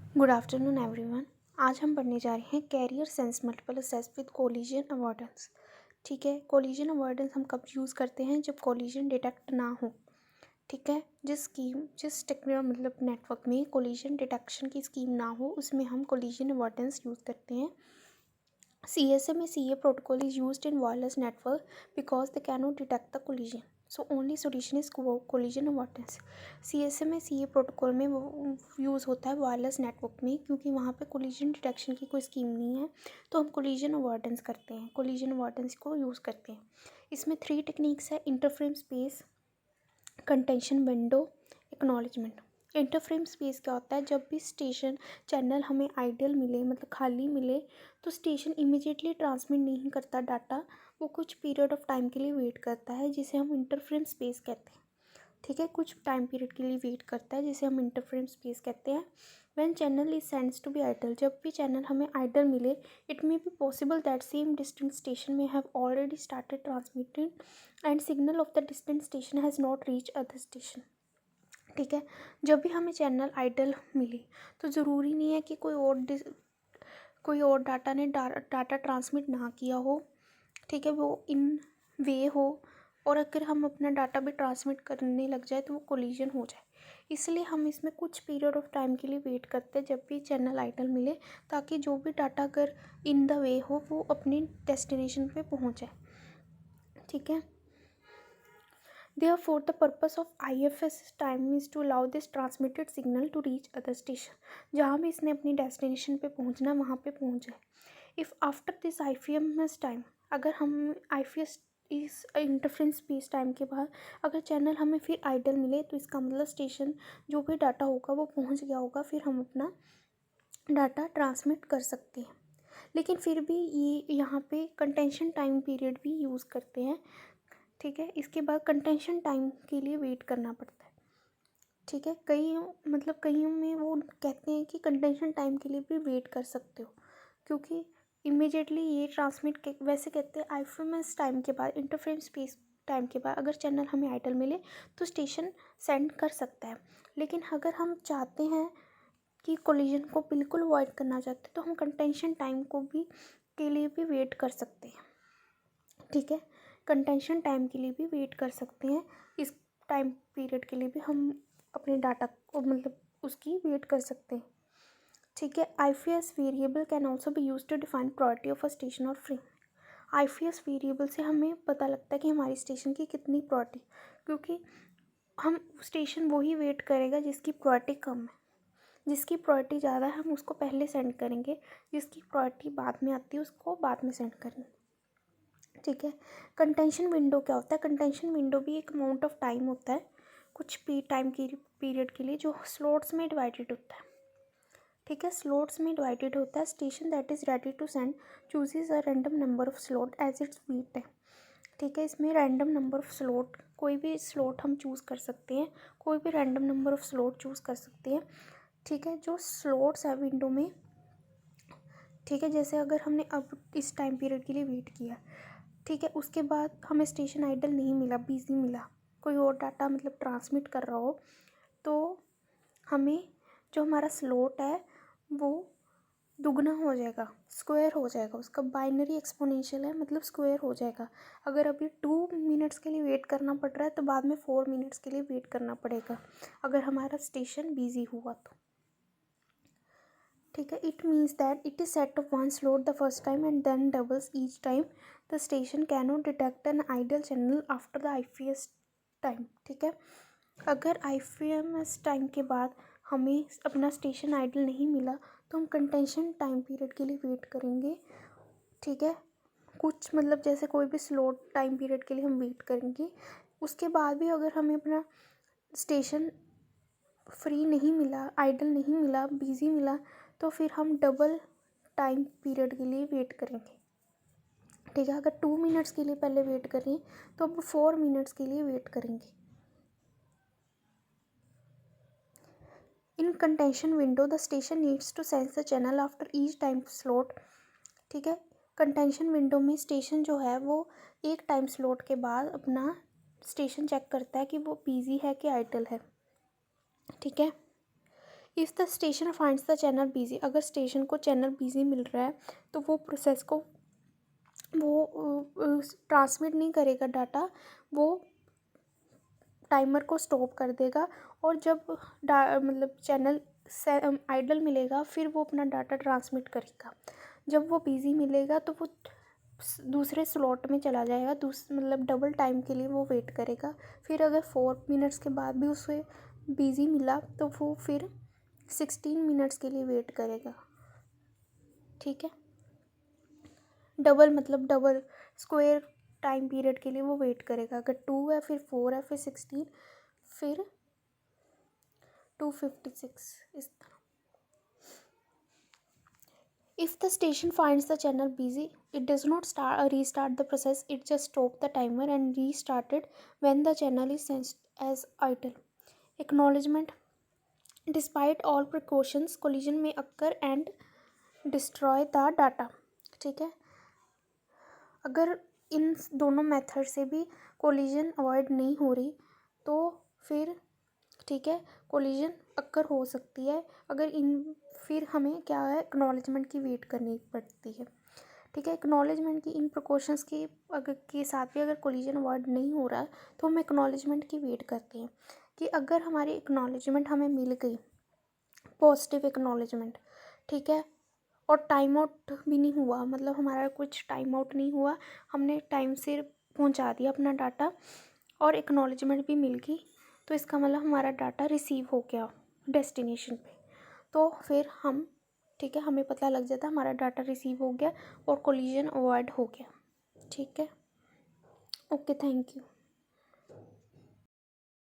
Good afternoon everyone. आज हम पढ़ने जा रहे हैं carrier sense multiple access with collision avoidance. ठीक है, कोलिजन अवॉइडेंस हम कब यूज़ करते हैं? जब कोलिजन डिटेक्ट ना हो। ठीक है, जिस टेक्निक मतलब नेटवर्क में कोलिजन डिटेक्शन की स्कीम ना हो उसमें हम कोलिजन अवॉइडेंस यूज़ करते हैं। CSA में CA protocol is used in wireless network because they cannot detect the collision. So only solution is collision avoidance. CSA में CA प्रोटोकॉल में वो यूज़ होता है वायरलेस नेटवर्क में, क्योंकि वहाँ पे कोलिजन डिटेक्शन की कोई स्कीम नहीं है, तो हम कोलिजन अवॉइडेंस करते हैं, कोलिजन अवॉइडेंस को यूज़ करते हैं। इसमें 3 टेक्निक्स है: interframe space, contention window, acknowledgement. Interframe space क्या होता है? जब भी स्टेशन चैनल हमें आइडियल मिले, मतलब खाली मिले, तो स्टेशन इमीडिएटली ट्रांसमिट नहीं करता डाटा, वो कुछ पीरियड ऑफ टाइम के लिए वेट करता है, जिसे हम इंटरफ्रेम स्पेस कहते हैं। ठीक है, कुछ टाइम पीरियड के लिए वेट करता है, जिसे हम इंटरफ्रेम स्पेस कहते हैं। When channel is sense to be idle, जब भी चैनल हमें आइडल मिले, it may be possible that same distant station में have already started transmitting and signal of the distant station has not reach other station. ठीक है, जब भी हमें चैनल आइडल मिले तो ज़रूरी नहीं है कि कोई और डाटा ने डाटा ट्रांसमिट ना किया हो। ठीक है, वो इन वे हो, और अगर हम अपना डाटा भी ट्रांसमिट करने लग जाए तो वो कोलिजन हो जाए। इसलिए हम इसमें कुछ पीरियड ऑफ टाइम के लिए वेट करते हैं जब भी चैनल आइडल मिले, ताकि जो भी डाटा अगर इन द वे हो वो अपनी डेस्टिनेशन पे पहुंच जाए। ठीक है, Therefore, the purpose of IFS time is to allow this transmitted signal to reach other station. जहाँ भी इसने अपनी डेस्टिनेशन पे पहुँचना वहाँ पे पहुँच जाए। If after this IFMS time, अगर हम IFS इस इंटरफ्रेंस स्पेस टाइम के बाद अगर चैनल हमें फिर आइडल मिले, तो इसका मतलब स्टेशन जो भी डाटा होगा वो पहुँच गया होगा, फिर हम अपना डाटा ट्रांसमिट कर सकते हैं। लेकिन फिर भी ये यहाँ पे कंटेंशन टाइम पीरियड भी यूज़ करते हैं। ठीक है, इसके बाद कंटेंशन टाइम के लिए वेट करना पड़ता है। ठीक है, कईयों में वो कहते हैं कि कंटेंशन टाइम के लिए भी वेट कर सकते हो, क्योंकि इमिजिएटली ये वैसे कहते हैं आईएफएमएस टाइम के बाद, इंटरफ्रेम स्पेस टाइम के बाद अगर चैनल हमें आइडल मिले तो स्टेशन सेंड कर सकता है। लेकिन अगर हम चाहते हैं कि कोलिजन को बिल्कुल अवॉइड करना चाहते हैं, तो हम कंटेंशन टाइम के लिए भी वेट कर सकते हैं। ठीक है, कंटेंशन टाइम के लिए भी वेट कर सकते हैं। इस टाइम पीरियड के लिए भी हम अपने डाटा को उसकी वेट कर सकते हैं। ठीक है, IFS variable can also be use to define priority of a station और फ्रेम। IFS वेरिएबल से हमें पता लगता है कि हमारी स्टेशन की कितनी प्रायोरिटी, क्योंकि हम स्टेशन वही वेट करेगा जिसकी प्रायोरिटी कम है। जिसकी प्रायोरिटी ज़्यादा है हम उसको पहले सेंड करेंगे, जिसकी प्रायोरिटी बाद में आती है उसको बाद में सेंड करेंगे। ठीक है, कंटेंशन विंडो क्या होता है? कंटेंशन विंडो भी एक अमाउंट ऑफ टाइम होता है, कुछ टाइम की पीरियड के लिए, जो स्लॉट्स में डिवाइडेड होता है। ठीक है, स्लॉट्स में डिवाइडेड होता है। Station that is ready to send chooses a random number of slot as its wait time. ठीक है, इसमें रैंडम नंबर ऑफ स्लॉट, कोई भी स्लॉट हम चूज़ कर सकते हैं, कोई भी random number of slot choose कर सकते हैं। ठीक है, जो स्लॉट्स है विंडो में, ठीक है, जैसे अगर हमने अब इस टाइम पीरियड के लिए वेट किया, ठीक है, उसके बाद हमें स्टेशन आइडल नहीं मिला, बिजी मिला, कोई और डाटा ट्रांसमिट कर रहा हो, तो हमें जो हमारा स्लॉट है वो दुगना हो जाएगा, स्क्वायर हो जाएगा। उसका बाइनरी एक्सपोनेंशियल है, स्क्वायर हो जाएगा। अगर अभी 2 मिनट्स के लिए वेट करना पड़ रहा है तो बाद में 4 मिनट्स के लिए वेट करना पड़ेगा, अगर हमारा स्टेशन बिजी हुआ तो। ठीक है, it means that it is set of one slot the first time and then doubles each time the station cannot detect an idle channel after the IFS time. ठीक है, अगर IFS टाइम के बाद हमें अपना स्टेशन आइडल नहीं मिला तो हम कंटेंशन टाइम पीरियड के लिए वेट करेंगे। ठीक है, कुछ जैसे कोई भी स्लॉट टाइम पीरियड के लिए हम वेट करेंगे। उसके बाद भी अगर हमें अपना स्टेशन फ्री नहीं मिला, आइडल नहीं मिला, बिजी मिला, तो फिर हम डबल टाइम पीरियड के लिए वेट करेंगे। ठीक है, अगर 2 मिनट्स के लिए पहले वेट करें तो अब 4 मिनट्स के लिए वेट करेंगे। In contention window the station needs to sense the channel after each time slot. ठीक है, कंटेंशन विंडो में स्टेशन जो है वो एक टाइम स्लॉट के बाद अपना स्टेशन चेक करता है कि वो बिजी है कि आइडल है। ठीक है, if the station finds the channel busy, अगर स्टेशन को चैनल बिजी मिल रहा है तो वो प्रोसेस को वो ट्रांसमिट नहीं करेगा डाटा, वो टाइमर को स्टॉप कर देगा। और जब मतलब चैनल आइडल मिलेगा फिर वो अपना डाटा ट्रांसमिट करेगा। जब वो बिज़ी मिलेगा तो वो दूसरे स्लॉट में चला जाएगा, मतलब डबल टाइम के लिए वो वेट करेगा। फिर अगर 4 मिनट्स के बाद भी उसे बिज़ी मिला तो वो फिर 16 मिनट्स के लिए वेट करेगा। ठीक है, डबल मतलब डबल स्क्वायर टाइम पीरियड के लिए वो वेट करेगा। अगर 2 है फिर 4 है फिर 16 फिर 256, इस तरह। If the station finds the channel busy, it does not restart the process, it just stops the timer and restart it when the channel is sensed as idle. Acknowledgement. Despite all precautions, collision may occur and destroy the data. ठीक है, अगर इन दोनों method से भी collision avoid नहीं हो रही तो फिर ठीक है कोलिजन अक्कर हो सकती है। अगर इन फिर हमें क्या है, एक्नॉलेजमेंट की वेट करनी पड़ती है। ठीक है, एक्नॉलेजमेंट की इन प्रिकॉशंस की अगर के साथ भी अगर कोलिजन अवॉइड नहीं हो रहा है तो हम एक्नॉलेजमेंट की वेट करते हैं कि अगर हमारी एक्नॉलेजमेंट हमें मिल गई, पॉजिटिव एक्नॉलेजमेंट, ठीक है, और टाइम आउट भी नहीं हुआ, मतलब हमारा कुछ टाइम आउट नहीं हुआ, हमने टाइम से पहुंचा दिया अपना डाटा और एक्नॉलेजमेंट भी मिल गई, तो इसका मतलब हमारा डाटा रिसीव हो गया डेस्टिनेशन पे। तो फिर हम ठीक है, हमें पता लग जाता है हमारा डाटा रिसीव हो गया और कोलिजन अवॉइड हो गया। ठीक है, ओके, थैंक यू।